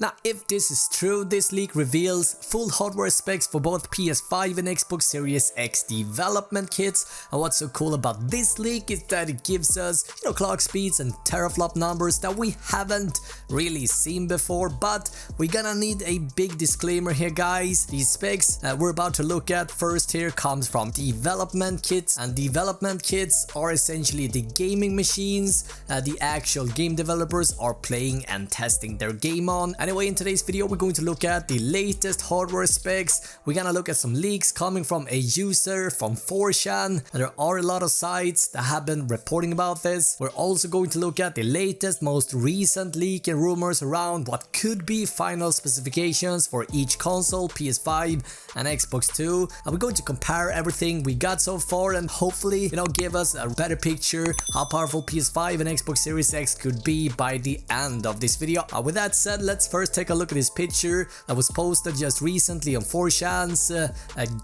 Now, if this is true, this leak reveals full hardware specs for both PS5 and Xbox Series X development kits. And what's so cool about this leak is that it gives us, clock speeds and teraflop numbers that we haven't really seen before. But we're gonna need a big disclaimer here, guys. These specs we're about to look at first here comes from development kits, and development kits are essentially the gaming machines the actual game developers are playing and testing their game on. Anyway, in today's video we're going to look at the latest hardware specs. We're gonna look at some leaks coming from a user from 4chan, and there are a lot of sites that have been reporting about this. We're also going to look at the latest, most recent leak and rumors around what could be final specifications for each console, PS5 and Xbox 2, and we're going to compare everything we got so far and hopefully, give us a better picture how powerful PS5 and Xbox Series X could be by the end of this video. With that said, let's first take a look at this picture that was posted just recently on 4chan's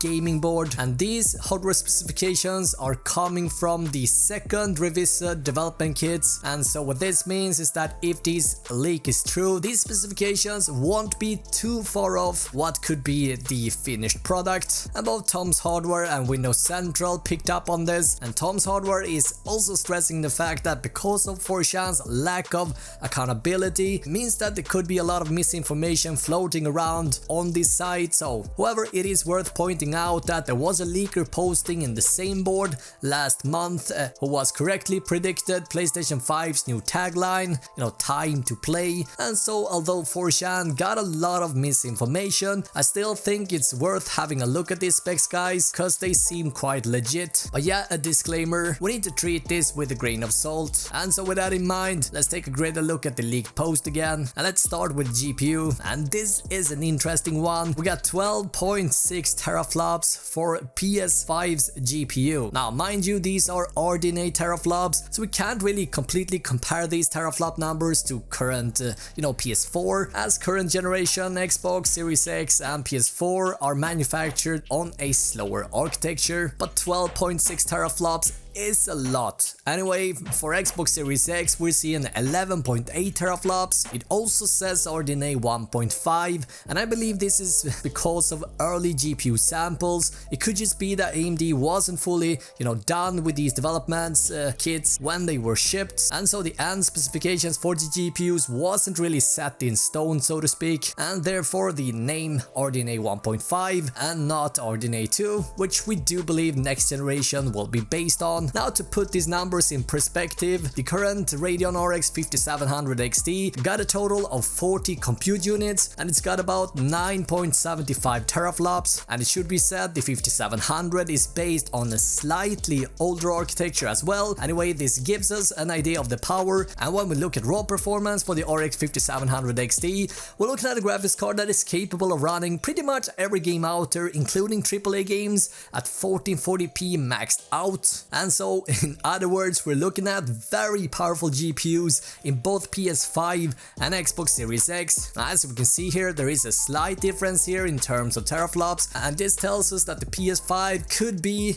gaming board, and these hardware specifications are coming from the second revisit development kits. And so what this means is that if this leak is true, these specifications won't be too far off what could be the finished product. And both Tom's Hardware and Windows Central picked up on this, and Tom's Hardware is also stressing the fact that because of 4chan's lack of accountability means that there could be a lot of misinformation floating around on this site. So however, it is worth pointing out that there was a leaker posting in the same board last month who was correctly predicted PlayStation 5's new tagline, time to play. And so although 4chan got a lot of misinformation, I still think it's worth having a look at these specs, guys, because they seem quite legit. But yeah, a disclaimer, we need to treat this with a grain of salt. And so with that in mind, let's take a greater look at the leaked post again, and let's start with GPU. And this is an interesting one. We got 12.6 teraflops for PS5's GPU. Now mind you, these are RDNA teraflops, so we can't really completely compare these teraflop numbers to current PS4, as current generation Xbox Series X and PS4 are manufactured on a slower architecture, but 12.6 teraflops is a lot. Anyway, for Xbox Series X we're seeing 11.8 teraflops. It also says RDNA 1.5, and I believe this is because of early GPU samples. It could just be that AMD wasn't fully, done with these developments kits when they were shipped, and so the end specifications for the GPUs wasn't really set in stone, so to speak, and therefore the name RDNA 1.5 and not RDNA 2, which we do believe next generation will be based on. Now, to put these numbers in perspective, the current Radeon RX 5700 XT got a total of 40 compute units, and it's got about 9.75 teraflops. And it should be said the 5700 is based on a slightly older architecture as well. Anyway, this gives us an idea of the power, and when we look at raw performance for the RX 5700 XT, we're looking at a graphics card that is capable of running pretty much every game out there, including AAA games, at 1440p maxed out. And so in other words, we're looking at very powerful GPUs in both PS5 and Xbox Series X. As we can see here, there is a slight difference here in terms of teraflops, and this tells us that the PS5 could be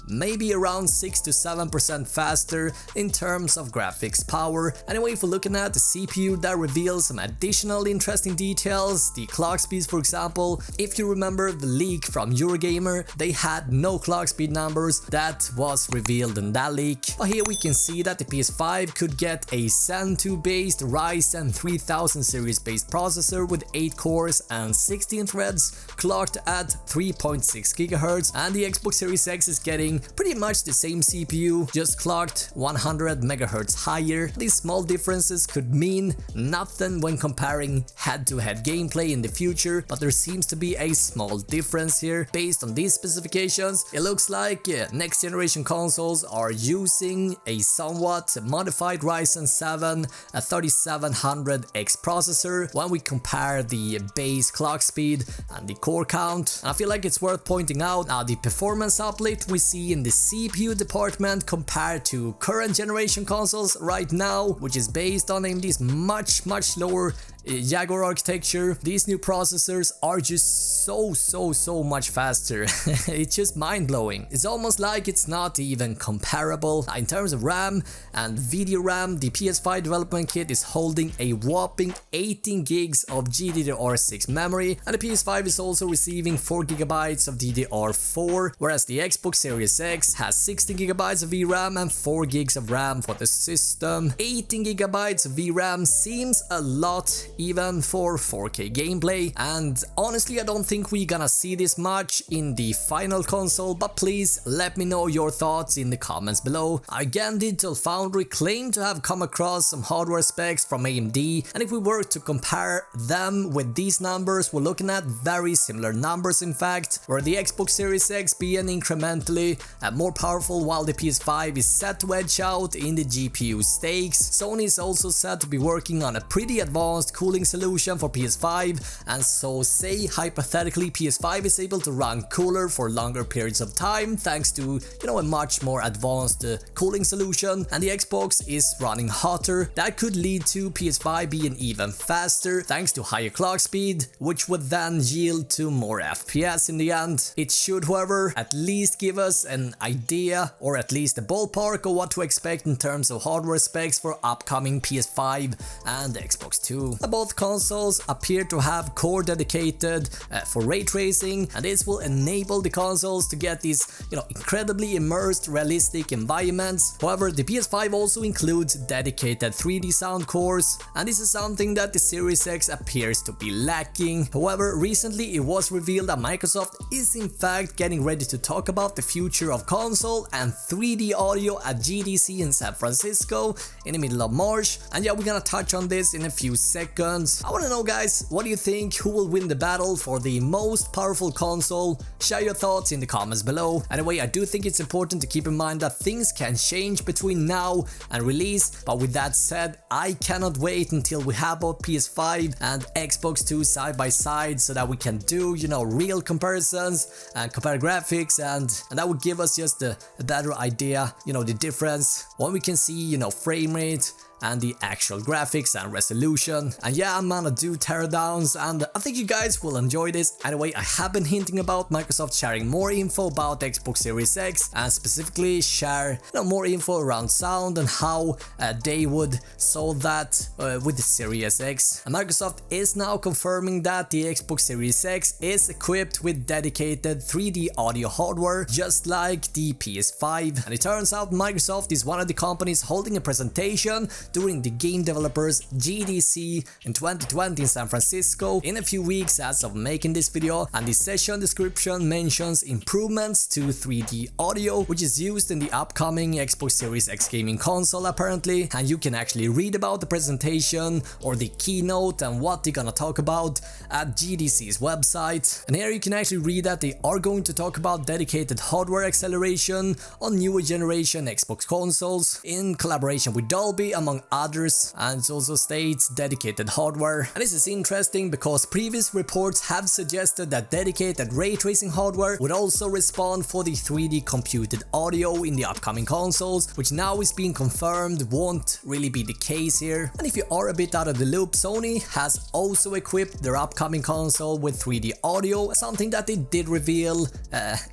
maybe around 6 to 7% faster in terms of graphics power. Anyway, if we're looking at the CPU, that reveals some additional interesting details. The clock speeds, for example, if you remember the leak from Eurogamer, they had no clock speed numbers. That was revealed in that leak. But here we can see that the PS5 could get a Zen 2 based Ryzen 3000 series based processor with 8 cores and 16 threads, clocked at 3.6 GHz, and the Xbox Series X is getting pretty much the same CPU, just clocked 100 MHz higher. These small differences could mean nothing when comparing head-to-head gameplay in the future, but there seems to be a small difference here. Based on these specifications, it looks like next generation consoles are using a somewhat modified Ryzen 7 3700X processor when we compare the base clock speed and the core count. And I feel like it's worth pointing out now the performance uplift we see in the CPU department compared to current generation consoles right now, which is based on AMD's much lower Jaguar architecture, these new processors are just so much faster. It's just mind-blowing. It's almost like it's not even comparable. In terms of RAM and video RAM, the PS5 development kit is holding a whopping 18 gigs of GDDR6 memory, and the PS5 is also receiving 4 gigabytes of DDR4, whereas the Xbox Series X has 16 gigabytes of VRAM and 4 gigs of RAM for the system. 18 gigabytes of VRAM seems a lot even for 4K gameplay, and honestly I don't think we're gonna see this much in the final console, but please let me know your thoughts in the comments below. Again, Digital Foundry claimed to have come across some hardware specs from AMD, and if we were to compare them with these numbers, we're looking at very similar numbers in fact, where the Xbox Series X being incrementally more powerful while the PS5 is set to edge out in the GPU stakes. Sony is also said to be working on a pretty advanced cooling solution for PS5, and so say hypothetically PS5 is able to run cooler for longer periods of time thanks to, a much more advanced cooling solution, and the Xbox is running hotter. That could lead to PS5 being even faster thanks to higher clock speed, which would then yield to more FPS in the end. It should, however, at least give us an idea or at least a ballpark of what to expect in terms of hardware specs for upcoming PS5 and Xbox 2. Both consoles appear to have core dedicated for ray tracing, and this will enable the consoles to get these, incredibly immersed realistic environments. However, the PS5 also includes dedicated 3D sound cores, and this is something that the Series X appears to be lacking. However, recently it was revealed that Microsoft is in fact getting ready to talk about the future of console and 3D audio at GDC in San Francisco in the middle of March, and yeah, we're gonna touch on this in a few seconds. I wanna know, guys, what do you think? Who will win the battle for the most powerful console? Share your thoughts in the comments below. Anyway, I do think it's important to keep in mind that things can change between now and release, but with that said, I cannot wait until we have both PS5 and Xbox 2 side by side so that we can do, real comparisons and compare graphics, and that would give us just a better idea, the difference when we can see, frame rate and the actual graphics and resolution. And yeah, I'm gonna do teardowns, and I think you guys will enjoy this. Anyway, I have been hinting about Microsoft sharing more info about Xbox Series X, and specifically share more info around sound and how they would solve that with the Series X. And Microsoft is now confirming that the Xbox Series X is equipped with dedicated 3D audio hardware, just like the PS5. And it turns out Microsoft is one of the companies holding a presentation during the Game Developers GDC in 2020 in San Francisco in a few weeks as of making this video, and the session description mentions improvements to 3D audio, which is used in the upcoming Xbox Series X gaming console apparently, and you can actually read about the presentation or the keynote and what they're gonna talk about at GDC's website. And here you can actually read that they are going to talk about dedicated hardware acceleration on newer generation Xbox consoles in collaboration with Dolby among others, and it also states dedicated hardware. And this is interesting because previous reports have suggested that dedicated ray tracing hardware would also respond for the 3D computed audio in the upcoming consoles, which now is being confirmed won't really be the case here. And if you are a bit out of the loop, Sony has also equipped their upcoming console with 3D audio, something that they did reveal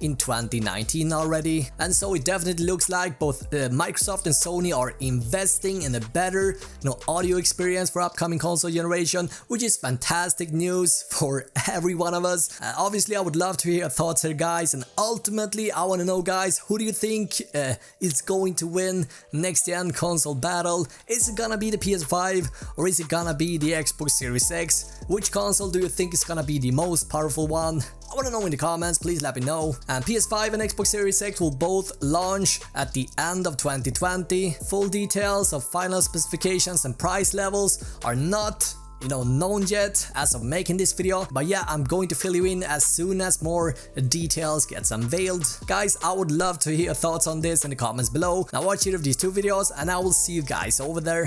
in 2019 already. And so it definitely looks like both Microsoft and Sony are investing in a better audio experience for upcoming console generation, which is fantastic news for every one of us. Obviously I would love to hear your thoughts here, guys, and ultimately I want to know, guys, who do you think is going to win next gen console battle? Is it gonna be the PS5 or is it gonna be the Xbox Series X? Which console do you think is gonna be the most powerful one? I want to know in the comments, please let me know. And PS5 and Xbox Series X will both launch at the end of 2020. Full details of final specifications and price levels are not known yet as of making this video, but yeah, I'm going to fill you in as soon as more details gets unveiled. Guys, I would love to hear your thoughts on this in the comments below. Now watch either of these two videos and I will see you guys over there.